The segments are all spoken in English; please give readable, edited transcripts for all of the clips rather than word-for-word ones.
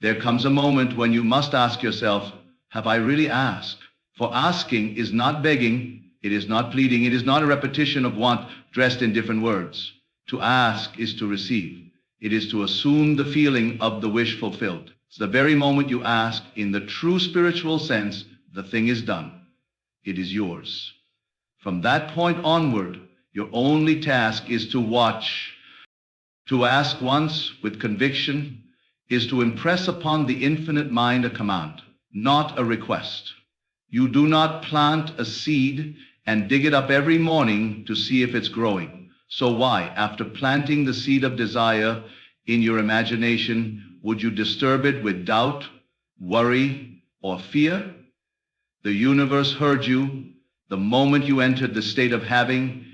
There comes a moment when you must ask yourself, have I really asked? For asking is not begging, it is not pleading, it is not a repetition of want dressed in different words. To ask is to receive. It is to assume the feeling of the wish fulfilled. It's the very moment you ask, in the true spiritual sense, the thing is done. It is yours. From that point onward, your only task is to watch. To ask once with conviction is to impress upon the infinite mind a command, not a request. You do not plant a seed and dig it up every morning to see if it's growing. So why, after planting the seed of desire in your imagination, would you disturb it with doubt, worry, or fear? The universe heard you the moment you entered the state of having.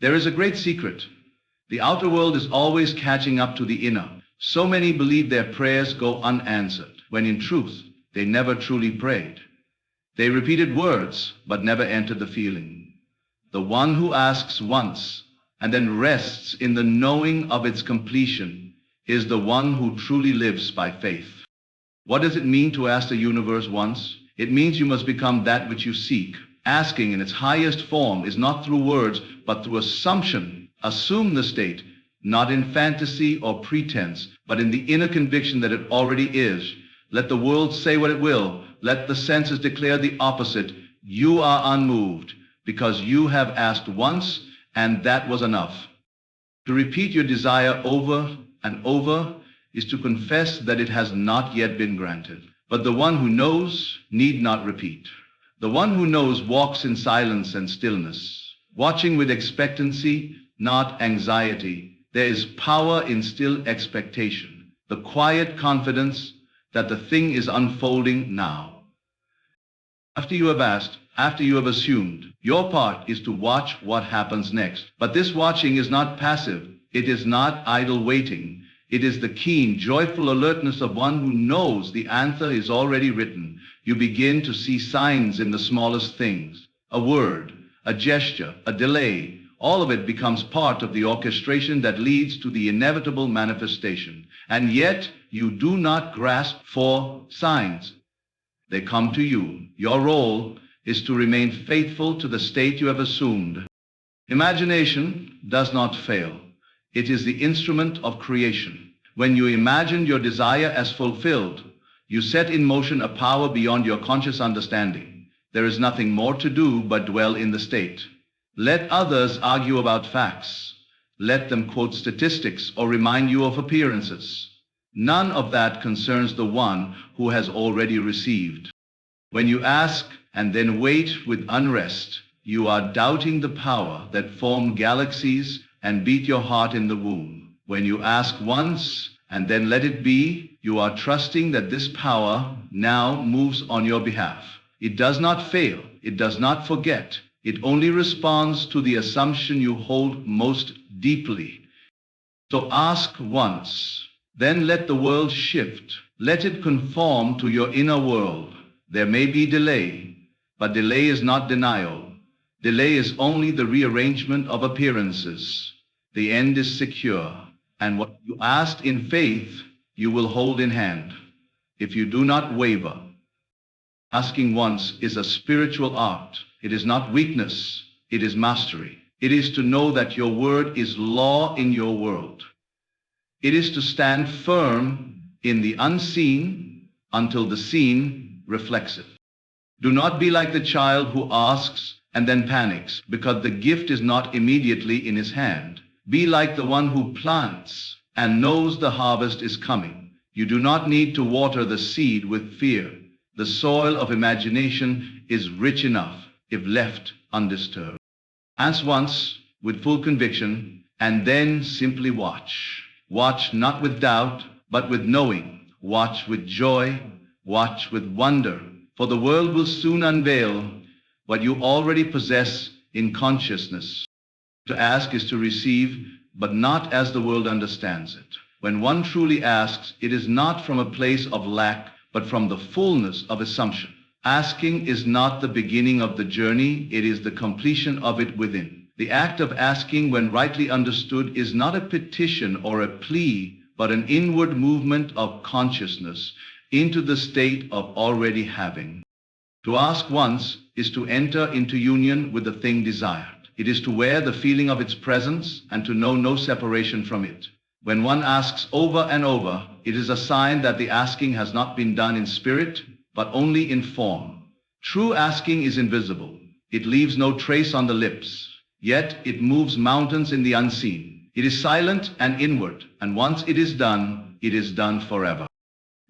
There is a great secret. The outer world is always catching up to the inner. So many believe their prayers go unanswered, when in truth, they never truly prayed. They repeated words, but never entered the feeling. The one who asks once, and then rests in the knowing of its completion, is the one who truly lives by faith. What does it mean to ask the universe once? It means you must become that which you seek. Asking in its highest form is not through words, but through assumption. Assume the state, not in fantasy or pretense, but in the inner conviction that it already is. Let the world say what it will. Let the senses declare the opposite. You are unmoved, because you have asked once, and that was enough. To repeat your desire over and over is to confess that it has not yet been granted. But the one who knows need not repeat. The one who knows walks in silence and stillness, watching with expectancy, not anxiety. There is power in still expectation, the quiet confidence that the thing is unfolding now. After you have asked, after you have assumed, your part is to watch what happens next. But this watching is not passive. It is not idle waiting. It is the keen, joyful alertness of one who knows the answer is already written. You begin to see signs in the smallest things. A word, a gesture, a delay. All of it becomes part of the orchestration that leads to the inevitable manifestation. And yet, you do not grasp for signs. They come to you. Your role is to remain faithful to the state you have assumed. Imagination does not fail. It is the instrument of creation. When you imagine your desire as fulfilled, you set in motion a power beyond your conscious understanding. There is nothing more to do but dwell in the state. Let others argue about facts. Let them quote statistics or remind you of appearances. None of that concerns the one who has already received. When you ask and then wait with unrest, you are doubting the power that formed galaxies and beat your heart in the womb. When you ask once and then let it be, you are trusting that this power now moves on your behalf. It does not fail. It does not forget. It only responds to the assumption you hold most deeply. So ask once, then let the world shift. Let it conform to your inner world. There may be delay, but delay is not denial. Delay is only the rearrangement of appearances. The end is secure, and what you asked in faith, you will hold in hand. If you do not waver, asking once is a spiritual art. It is not weakness, it is mastery. It is to know that your word is law in your world. It is to stand firm in the unseen until the seen reflects it. Do not be like the child who asks and then panics because the gift is not immediately in his hand. Be like the one who plants and knows the harvest is coming. You do not need to water the seed with fear. The soil of imagination is rich enough if left undisturbed. Ask once with full conviction and then simply watch. Watch not with doubt, but with knowing. Watch with joy. Watch with wonder. For the world will soon unveil what you already possess in consciousness. To ask is to receive, but not as the world understands it. When one truly asks, it is not from a place of lack, but from the fullness of assumption. Asking is not the beginning of the journey, it is the completion of it within. The act of asking, when rightly understood, is not a petition or a plea, but an inward movement of consciousness into the state of already having. To ask once is to enter into union with the thing desired. It is to wear the feeling of its presence and to know no separation from it. When one asks over and over, it is a sign that the asking has not been done in spirit, but only in form. True asking is invisible. It leaves no trace on the lips, yet it moves mountains in the unseen. It is silent and inward, and once it is done forever.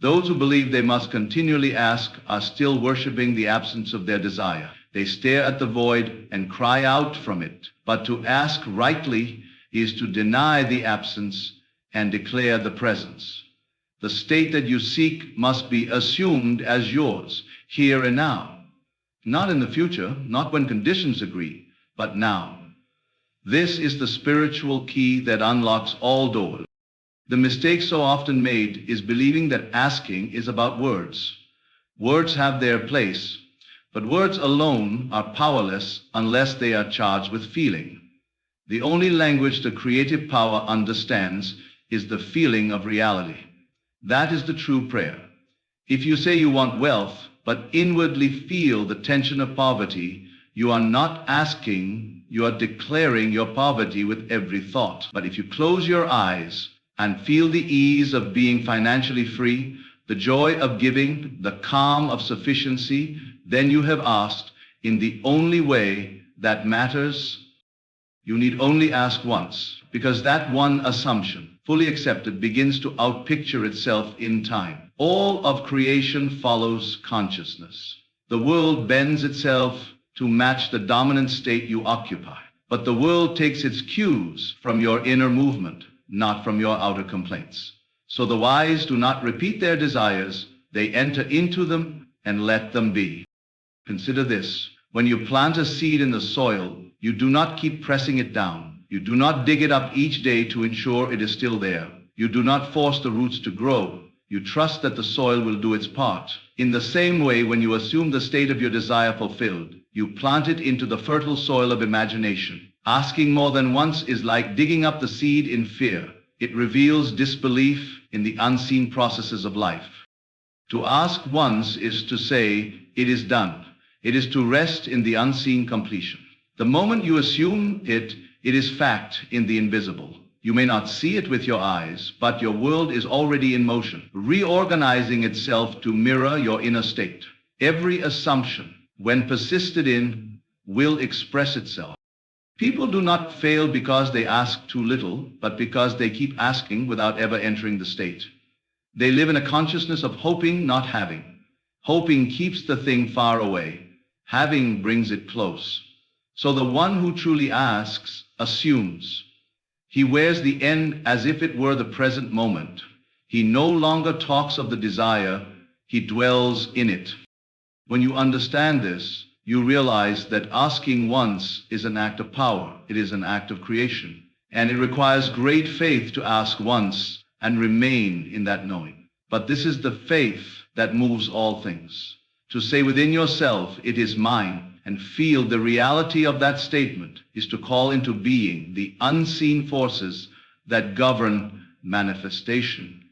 Those who believe they must continually ask are still worshipping the absence of their desire. They stare at the void and cry out from it. But to ask rightly is to deny the absence and declare the presence. The state that you seek must be assumed as yours, here and now. Not in the future, not when conditions agree, but now. This is the spiritual key that unlocks all doors. The mistake so often made is believing that asking is about words. Words have their place, but words alone are powerless unless they are charged with feeling. The only language the creative power understands is the feeling of reality. That is the true prayer. If you say you want wealth, but inwardly feel the tension of poverty, you are not asking, you are declaring your poverty with every thought. But if you close your eyes and feel the ease of being financially free, the joy of giving, the calm of sufficiency, then you have asked in the only way that matters. You need only ask once, because that one assumption, fully accepted, begins to outpicture itself in time. All of creation follows consciousness. The world bends itself to match the dominant state you occupy. But the world takes its cues from your inner movement, not from your outer complaints. So the wise do not repeat their desires, they enter into them and let them be. Consider this: when you plant a seed in the soil, you do not keep pressing it down. You do not dig it up each day to ensure it is still there. You do not force the roots to grow. You trust that the soil will do its part. In the same way, when you assume the state of your desire fulfilled, you plant it into the fertile soil of imagination. Asking more than once is like digging up the seed in fear. It reveals disbelief in the unseen processes of life. To ask once is to say, it is done. It is to rest in the unseen completion. The moment you assume it, it is fact in the invisible. You may not see it with your eyes, but your world is already in motion, reorganizing itself to mirror your inner state. Every assumption, when persisted in, will express itself. People do not fail because they ask too little, but because they keep asking without ever entering the state. They live in a consciousness of hoping, not having. Hoping keeps the thing far away. Having brings it close. So the one who truly asks assumes. He wears the end as if it were the present moment. He no longer talks of the desire, he dwells in it. When you understand this, you realize that asking once is an act of power. It is an act of creation. And it requires great faith to ask once and remain in that knowing. But this is the faith that moves all things. To say within yourself, it is mine, and feel the reality of that statement is to call into being the unseen forces that govern manifestation.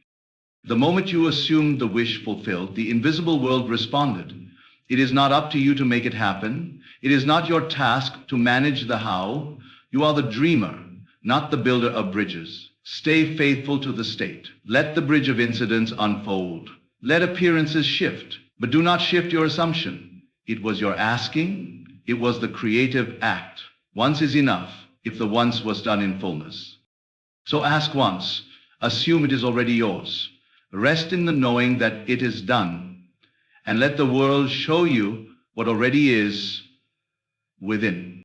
The moment you assumed the wish fulfilled, the invisible world responded. It is not up to you to make it happen. It is not your task to manage the how. You are the dreamer, not the builder of bridges. Stay faithful to the state. Let the bridge of incidents unfold. Let appearances shift, but do not shift your assumption. It was your asking. It was the creative act. Once is enough if the once was done in fullness. So ask once. Assume it is already yours. Rest in the knowing that it is done. And let the world show you what already is within.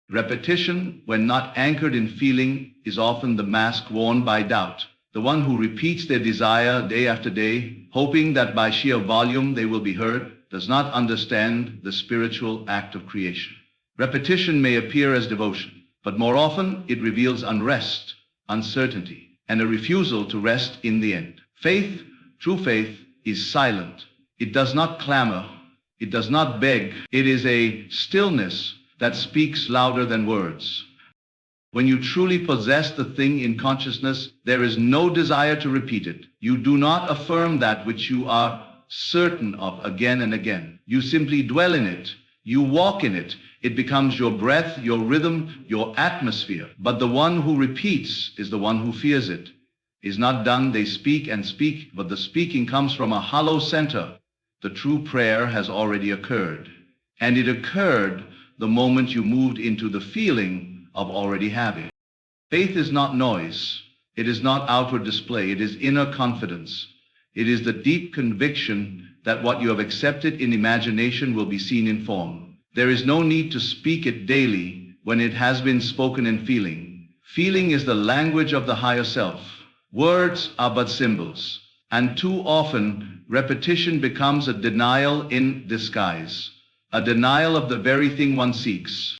Repetition, when not anchored in feeling, is often the mask worn by doubt. The one who repeats their desire day after day, hoping that by sheer volume they will be heard, does not understand the spiritual act of creation. Repetition may appear as devotion, but more often it reveals unrest, uncertainty, and a refusal to rest in the end. Faith, true faith, is silent. It does not clamor. It does not beg. It is a stillness that speaks louder than words. When you truly possess the thing in consciousness, there is no desire to repeat it. You do not affirm that which you are certain of again and again. You simply dwell in it. You walk in it. It becomes your breath, your rhythm, your atmosphere. But the one who repeats is the one who fears it. Is not done, they speak and speak, but the speaking comes from a hollow center. The true prayer has already occurred. And it occurred the moment you moved into the feeling of already having. Faith is not noise. It is not outward display. It is inner confidence. It is the deep conviction that what you have accepted in imagination will be seen in form. There is no need to speak it daily when it has been spoken in feeling. Feeling is the language of the higher self. Words are but symbols, and too often repetition becomes a denial in disguise, a denial of the very thing one seeks.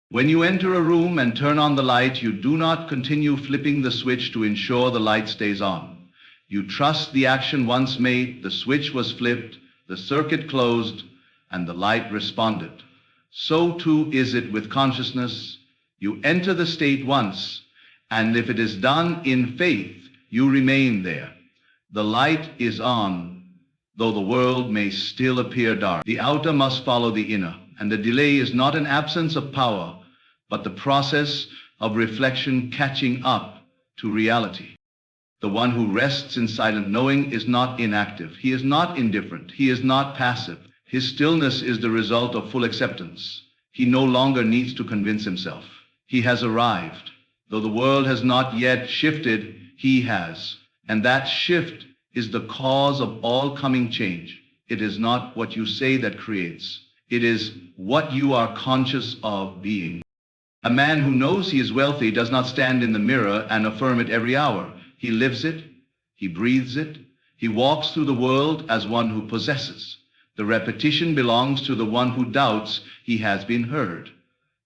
When you enter a room and turn on the light, you do not continue flipping the switch to ensure the light stays on. You trust the action once made, the switch was flipped, the circuit closed, and the light responded. So too is it with consciousness. You enter the state once, and if it is done in faith, you remain there. The light is on, though the world may still appear dark. The outer must follow the inner, and the delay is not an absence of power, but the process of reflection catching up to reality. The one who rests in silent knowing is not inactive. He is not indifferent. He is not passive. His stillness is the result of full acceptance. He no longer needs to convince himself. He has arrived. Though the world has not yet shifted, he has. And that shift is the cause of all coming change. It is not what you say that creates. It is what you are conscious of being. A man who knows he is wealthy does not stand in the mirror and affirm it every hour. He lives it. He breathes it. He walks through the world as one who possesses. The repetition belongs to the one who doubts he has been heard.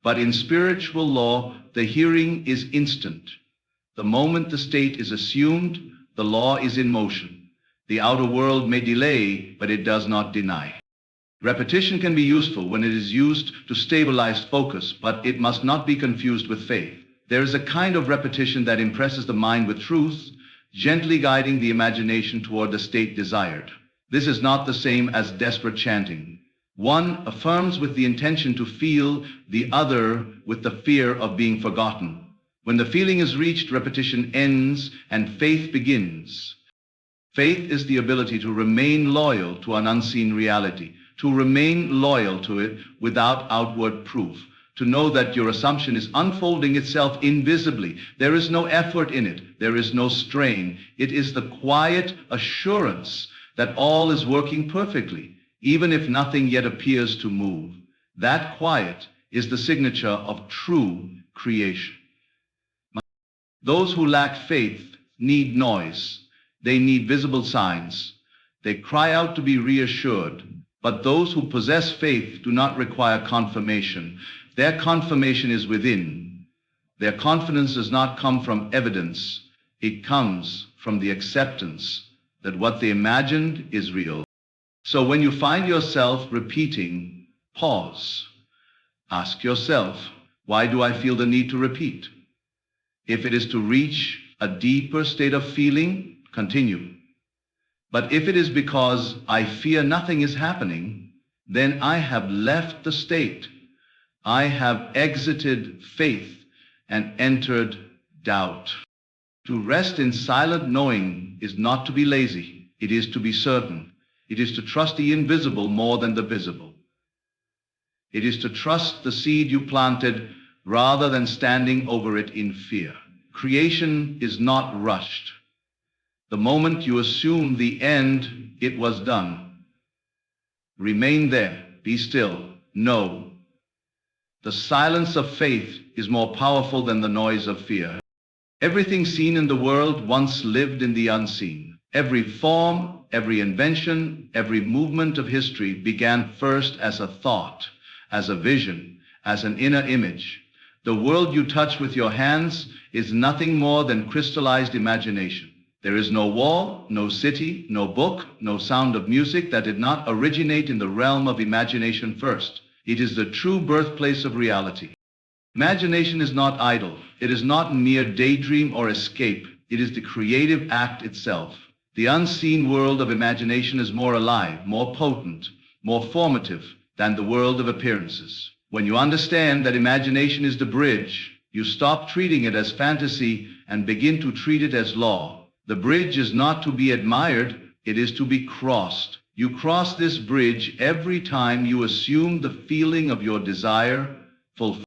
But in spiritual law, the hearing is instant. The moment the state is assumed, the law is in motion. The outer world may delay, but it does not deny. Repetition can be useful when it is used to stabilize focus, but it must not be confused with faith. There is a kind of repetition that impresses the mind with truth, gently guiding the imagination toward the state desired. This is not the same as desperate chanting. One affirms with the intention to feel, the other with the fear of being forgotten. When the feeling is reached, repetition ends and faith begins. Faith is the ability to remain loyal to an unseen reality, to remain loyal to it without outward proof, to know that your assumption is unfolding itself invisibly. There is no effort in it. There is no strain. It is the quiet assurance that all is working perfectly, even if nothing yet appears to move. That quiet is the signature of true creation. Those who lack faith need noise. They need visible signs. They cry out to be reassured. But those who possess faith do not require confirmation. Their confirmation is within. Their confidence does not come from evidence. It comes from the acceptance that what they imagined is real. So when you find yourself repeating, pause. Ask yourself, why do I feel the need to repeat? If it is to reach a deeper state of feeling, continue. But if it is because I fear nothing is happening, then I have left the state. I have exited faith and entered doubt. To rest in silent knowing is not to be lazy. It is to be certain. It is to trust the invisible more than the visible. It is to trust the seed you planted rather than standing over it in fear. Creation is not rushed. The moment you assume the end, it was done. Remain there. Be still. Know. The silence of faith is more powerful than the noise of fear. Everything seen in the world once lived in the unseen. Every form, every invention, every movement of history began first as a thought, as a vision, as an inner image. The world you touch with your hands is nothing more than crystallized imagination. There is no wall, no city, no book, no sound of music that did not originate in the realm of imagination first. It is the true birthplace of reality. Imagination is not idle. It is not mere daydream or escape. It is the creative act itself. The unseen world of imagination is more alive, more potent, more formative than the world of appearances. When you understand that imagination is the bridge, you stop treating it as fantasy and begin to treat it as law. The bridge is not to be admired, it is to be crossed. You cross this bridge every time you assume the feeling of your desire fulfilled.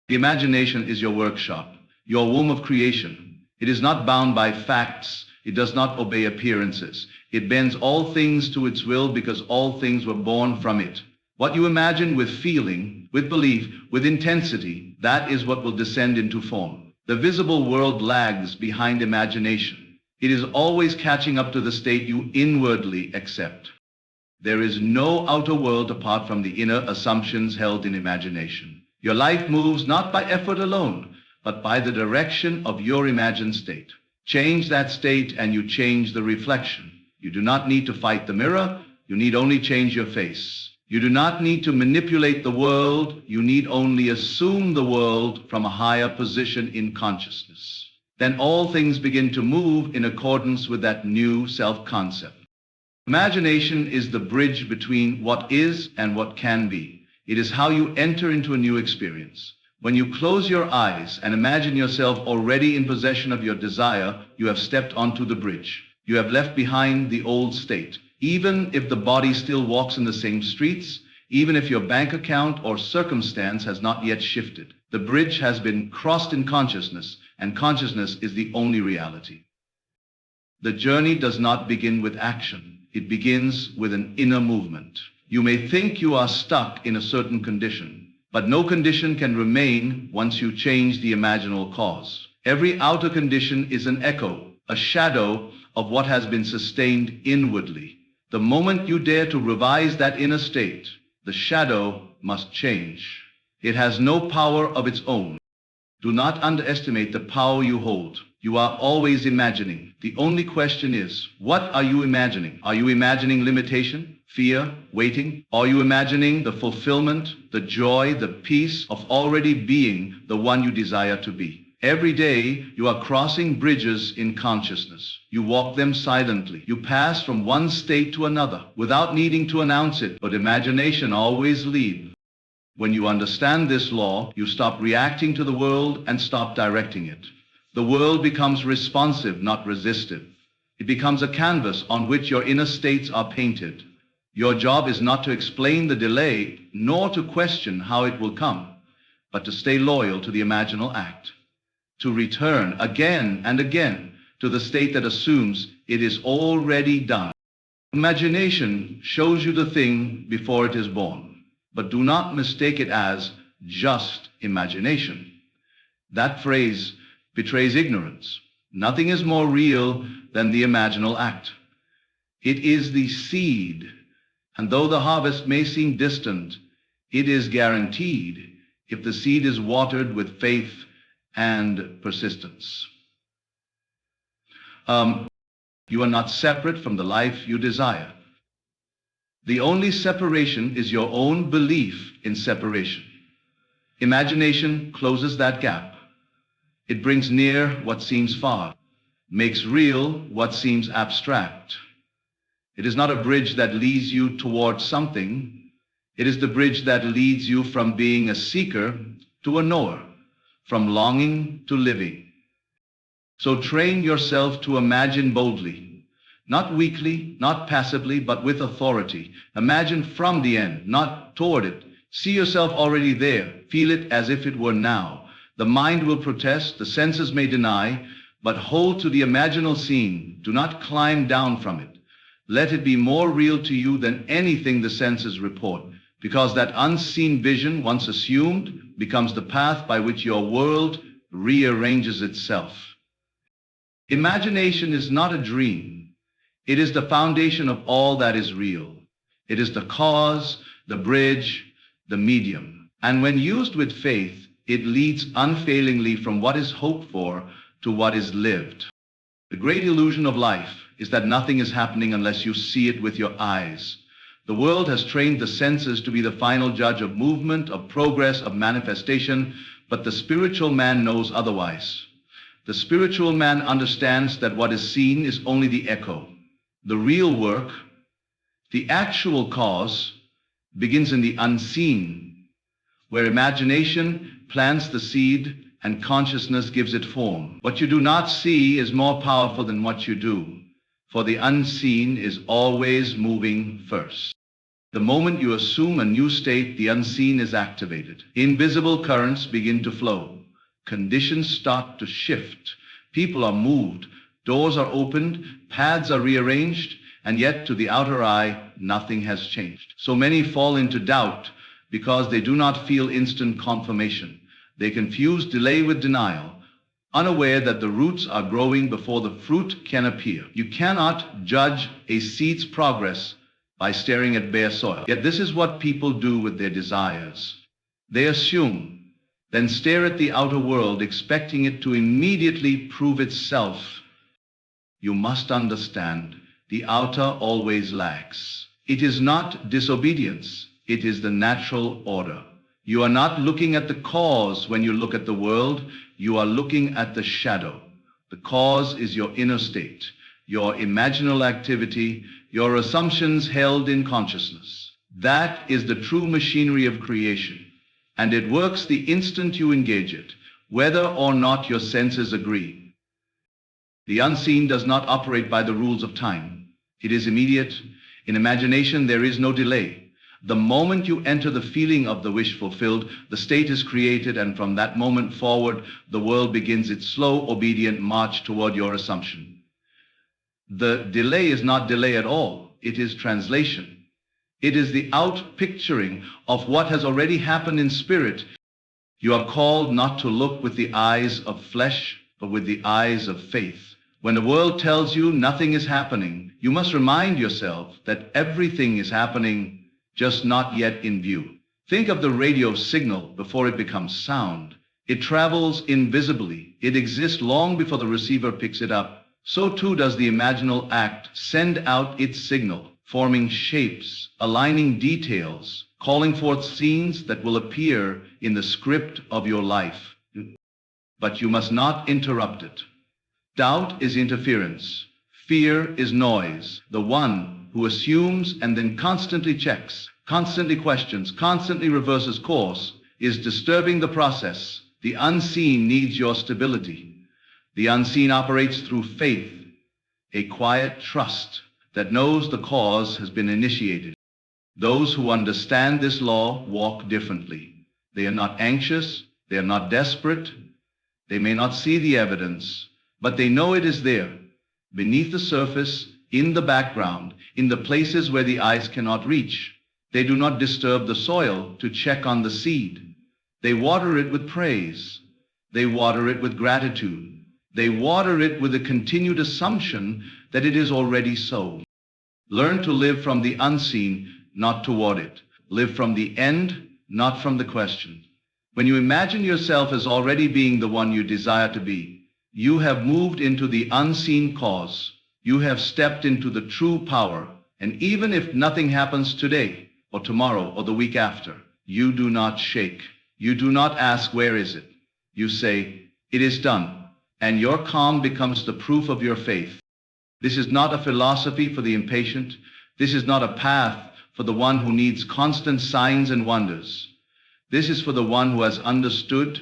The imagination is your workshop, your womb of creation. It is not bound by facts. It does not obey appearances. It bends all things to its will because all things were born from it. What you imagine with feeling, with belief, with intensity, that is what will descend into form. The visible world lags behind imagination. It is always catching up to the state you inwardly accept. There is no outer world apart from the inner assumptions held in imagination. Your life moves not by effort alone, but by the direction of your imagined state. Change that state and you change the reflection. You do not need to fight the mirror, you need only change your face. You do not need to manipulate the world, you need only assume the world from a higher position in consciousness. Then all things begin to move in accordance with that new self-concept. Imagination is the bridge between what is and what can be. It is how you enter into a new experience. When you close your eyes and imagine yourself already in possession of your desire, you have stepped onto the bridge. You have left behind the old state. Even if the body still walks in the same streets, even if your bank account or circumstance has not yet shifted, the bridge has been crossed in consciousness, and consciousness is the only reality. The journey does not begin with action. It begins with an inner movement. You may think you are stuck in a certain condition, but no condition can remain once you change the imaginal cause. Every outer condition is an echo, a shadow of what has been sustained inwardly. The moment you dare to revise that inner state, the shadow must change. It has no power of its own. Do not underestimate the power you hold. You are always imagining. The only question is, what are you imagining? Are you imagining limitation, fear, waiting? Are you imagining the fulfillment, the joy, the peace of already being the one you desire to be? Every day, you are crossing bridges in consciousness. You walk them silently. You pass from one state to another without needing to announce it, but imagination always leads. When you understand this law, you stop reacting to the world and stop directing it. The world becomes responsive, not resistive. It becomes a canvas on which your inner states are painted. Your job is not to explain the delay, nor to question how it will come, but to stay loyal to the imaginal act, to return again and again to the state that assumes it is already done. Imagination shows you the thing before it is born, but do not mistake it as just imagination. That phrase betrays ignorance. Nothing is more real than the imaginal act. It is the seed, and though the harvest may seem distant, it is guaranteed if the seed is watered with faith and persistence. You are not separate from the life you desire. The only separation is your own belief in separation. Imagination closes that gap. It brings near what seems far, makes real what seems abstract. It is not a bridge that leads you towards something. It is the bridge that leads you from being a seeker to a knower, from longing to living. So train yourself to imagine boldly, not weakly, not passively, but with authority. Imagine from the end, not toward it. See yourself already there. Feel it as if it were now. The mind will protest, the senses may deny, but hold to the imaginal scene. Do not climb down from it. Let it be more real to you than anything the senses report, because that unseen vision, once assumed, becomes the path by which your world rearranges itself. Imagination is not a dream. It is the foundation of all that is real. It is the cause, the bridge, the medium. And when used with faith, it leads unfailingly from what is hoped for to what is lived. The great illusion of life is that nothing is happening unless you see it with your eyes. The world has trained the senses to be the final judge of movement, of progress, of manifestation, But the spiritual man knows otherwise. The spiritual man understands that what is seen is only the echo. The real work, the actual cause, begins in the unseen, where imagination plants the seed and consciousness gives it form. What you do not see is more powerful than what you do, for the unseen is always moving first. The moment you assume a new state, the unseen is activated. Invisible currents begin to flow. Conditions start to shift. People are moved. Doors are opened. Paths are rearranged. And yet, to the outer eye, nothing has changed. So many fall into doubt because they do not feel instant confirmation. They confuse delay with denial, unaware that the roots are growing before the fruit can appear. You cannot judge a seed's progress by staring at bare soil. Yet this is what people do with their desires. They assume, then stare at the outer world, expecting it to immediately prove itself. You must understand, the outer always lags. It is not disobedience, it is the natural order. You are not looking at the cause when you look at the world, you are looking at the shadow. The cause is your inner state, your imaginal activity, your assumptions held in consciousness. That is the true machinery of creation, and it works the instant you engage it, whether or not your senses agree. The unseen does not operate by the rules of time. It is immediate. In imagination, there is no delay. The moment you enter the feeling of the wish fulfilled, the state is created, and from that moment forward, the world begins its slow, obedient march toward your assumption. The delay is not delay at all. It is translation. It is the outpicturing of what has already happened in spirit. You are called not to look with the eyes of flesh, but with the eyes of faith. When the world tells you nothing is happening, you must remind yourself that everything is happening, just not yet in view. Think of the radio signal before it becomes sound. It travels invisibly. It exists long before the receiver picks it up. So too does the imaginal act send out its signal, forming shapes, aligning details, calling forth scenes that will appear in the script of your life. But you must not interrupt it. Doubt is interference. Fear is noise. The one who assumes and then constantly checks, constantly questions, constantly reverses course, is disturbing the process. The unseen needs your stability. The unseen operates through faith, a quiet trust that knows the cause has been initiated. Those who understand this law walk differently. They are not anxious, they are not desperate, they may not see the evidence, but they know it is there, beneath the surface, in the background, in the places where the eyes cannot reach. They do not disturb the soil to check on the seed. They water it with praise. They water it with gratitude. They water it with a continued assumption that it is already so. Learn to live from the unseen, not toward it. Live from the end, not from the question. When you imagine yourself as already being the one you desire to be, you have moved into the unseen cause. You have stepped into the true power, and even if nothing happens today, or tomorrow, or the week after, you do not shake. You do not ask, where is it? You say, it is done, and your calm becomes the proof of your faith. This is not a philosophy for the impatient. This is not a path for the one who needs constant signs and wonders. This is for the one who has understood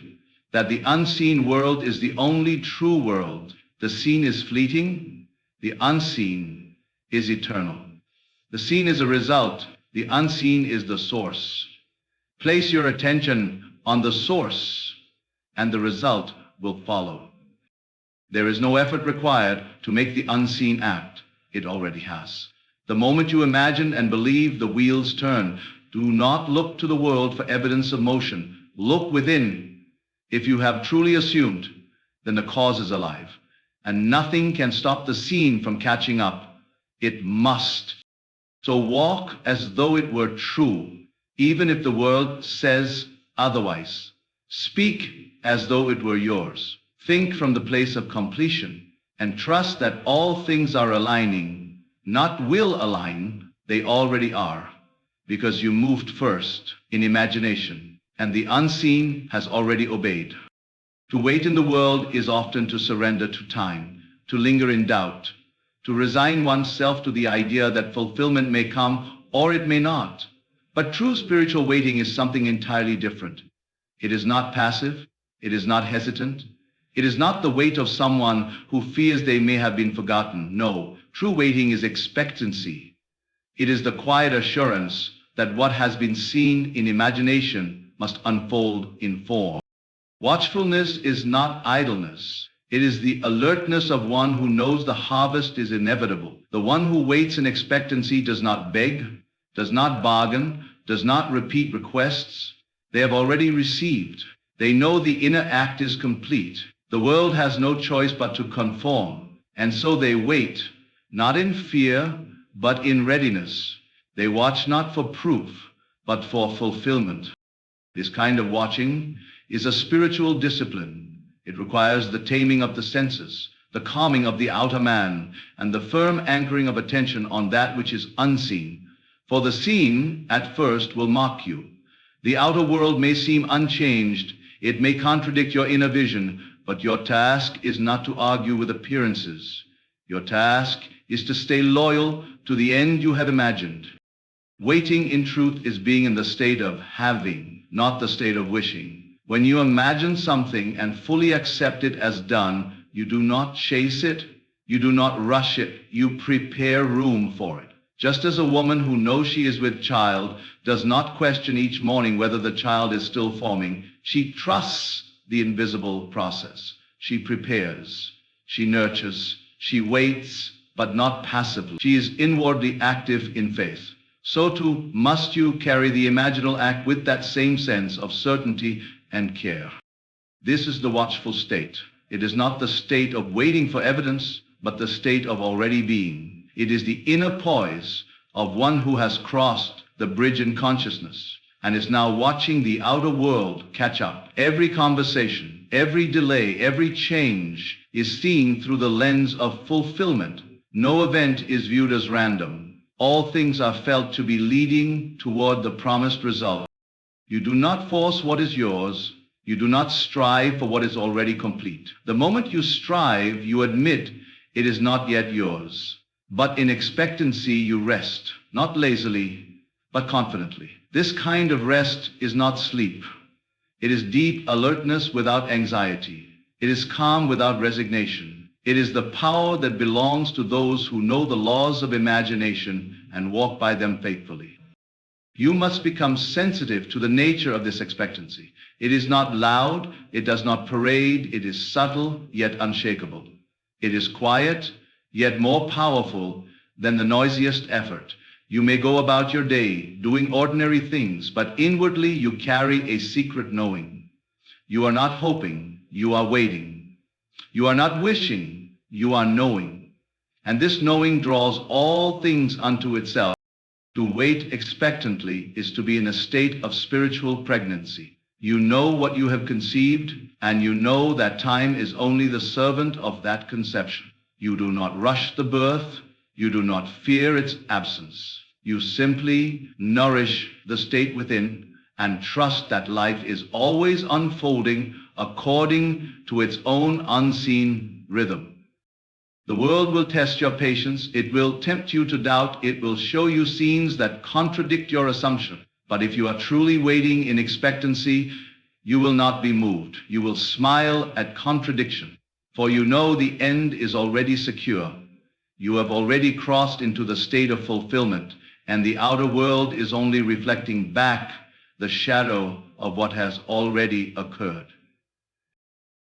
that the unseen world is the only true world. The seen is fleeting. The unseen is eternal. The seen is a result. The unseen is the source. Place your attention on the source, and the result will follow. There is no effort required to make the unseen act. It already has. The moment you imagine and believe, the wheels turn. Do not look to the world for evidence of motion. Look within. If you have truly assumed, then the cause is alive, and nothing can stop the seen from catching up. It must. So walk as though it were true, even if the world says otherwise. Speak as though it were yours. Think from the place of completion, and trust that all things are aligning, not will align, they already are, because you moved first in imagination, and the unseen has already obeyed. To wait in the world is often to surrender to time, to linger in doubt, to resign oneself to the idea that fulfillment may come or it may not. But true spiritual waiting is something entirely different. It is not passive. It is not hesitant. It is not the wait of someone who fears they may have been forgotten. No, true waiting is expectancy. It is the quiet assurance that what has been seen in imagination must unfold in form. Watchfulness is not idleness. It is the alertness of one who knows the harvest is inevitable. The one who waits in expectancy does not beg, does not bargain, does not repeat requests. They have already received. They know the inner act is complete. The world has no choice but to conform, and so they wait, not in fear, but in readiness. They watch not for proof, but for fulfillment. This kind of watching is a spiritual discipline. It requires the taming of the senses, the calming of the outer man, and the firm anchoring of attention on that which is unseen. For the seen, at first, will mock you. The outer world may seem unchanged. It may contradict your inner vision, but your task is not to argue with appearances. Your task is to stay loyal to the end you have imagined. Waiting, in truth, is being in the state of having, not the state of wishing. When you imagine something and fully accept it as done, you do not chase it, you do not rush it, you prepare room for it. Just as a woman who knows she is with child does not question each morning whether the child is still forming, she trusts the invisible process. She prepares, she nurtures, she waits, but not passively. She is inwardly active in faith. So too must you carry the imaginal act with that same sense of certainty and care. This is the watchful state. It is not the state of waiting for evidence, but the state of already being. It is the inner poise of one who has crossed the bridge in consciousness and is now watching the outer world catch up. Every conversation, every delay, every change is seen through the lens of fulfillment. No event is viewed as random. All things are felt to be leading toward the promised result. You do not force what is yours. You do not strive for what is already complete. The moment you strive, you admit it is not yet yours. But in expectancy you rest, not lazily, but confidently. This kind of rest is not sleep. It is deep alertness without anxiety. It is calm without resignation. It is the power that belongs to those who know the laws of imagination and walk by them faithfully. You must become sensitive to the nature of this expectancy. It is not loud, it does not parade, it is subtle yet unshakable. It is quiet yet more powerful than the noisiest effort. You may go about your day doing ordinary things, but inwardly you carry a secret knowing. You are not hoping, you are waiting. You are not wishing, you are knowing. And this knowing draws all things unto itself. To wait expectantly is to be in a state of spiritual pregnancy. You know what you have conceived, and you know that time is only the servant of that conception. You do not rush the birth. You do not fear its absence. You simply nourish the state within and trust that life is always unfolding according to its own unseen rhythm. The world will test your patience. It will tempt you to doubt. It will show you scenes that contradict your assumption. But if you are truly waiting in expectancy, you will not be moved. You will smile at contradiction, for you know the end is already secure. You have already crossed into the state of fulfillment, and the outer world is only reflecting back the shadow of what has already occurred.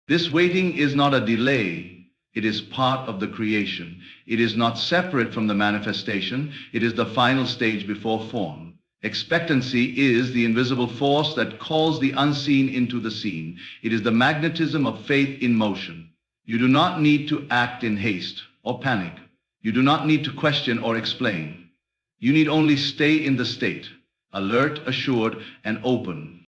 This waiting is not a delay. It is part of the creation. It is not separate from the manifestation. It is the final stage before form. Expectancy is the invisible force that calls the unseen into the seen. It is the magnetism of faith in motion. You do not need to act in haste or panic. You do not need to question or explain. You need only stay in the state, alert, assured, and open.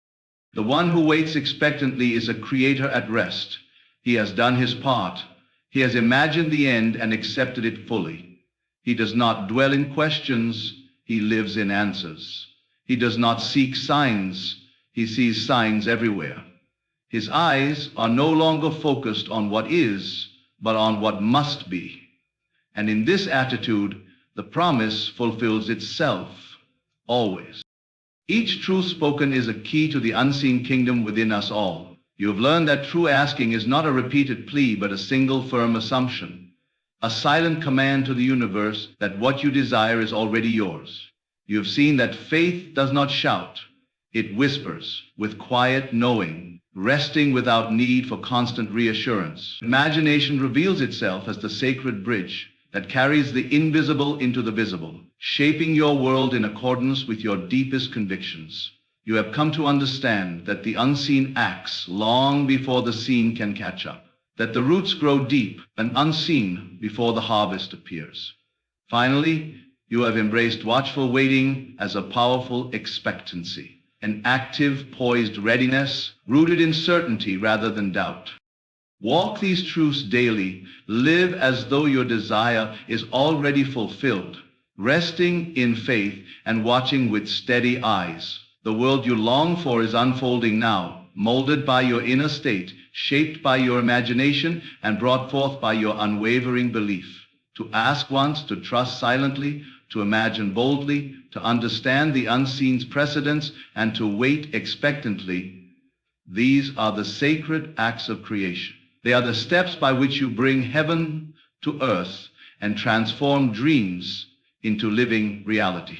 The one who waits expectantly is a creator at rest. He has done his part. He has imagined the end and accepted it fully. He does not dwell in questions. He lives in answers. He does not seek signs. He he sees signs everywhere. His eyes are no longer focused on what is, but on what must be. And in this attitude, the promise fulfills itself, always. Each truth spoken is a key to the unseen kingdom within us all. You have learned that true asking is not a repeated plea, but a single firm assumption, a silent command to the universe that what you desire is already yours. You have seen that faith does not shout. It whispers with quiet knowing, resting without need for constant reassurance. Imagination reveals itself as the sacred bridge that carries the invisible into the visible, shaping your world in accordance with your deepest convictions. You have come to understand that the unseen acts long before the seen can catch up, that the roots grow deep and unseen before the harvest appears. Finally, you have embraced watchful waiting as a powerful expectancy, an active, poised readiness rooted in certainty rather than doubt. Walk these truths daily. Live as though your desire is already fulfilled, resting in faith and watching with steady eyes. The world you long for is unfolding now, molded by your inner state, shaped by your imagination, and brought forth by your unwavering belief. To ask once, to trust silently, to imagine boldly, to understand the unseen's precedents, and to wait expectantly. These are the sacred acts of creation. They are the steps by which you bring heaven to earth and transform dreams into living reality.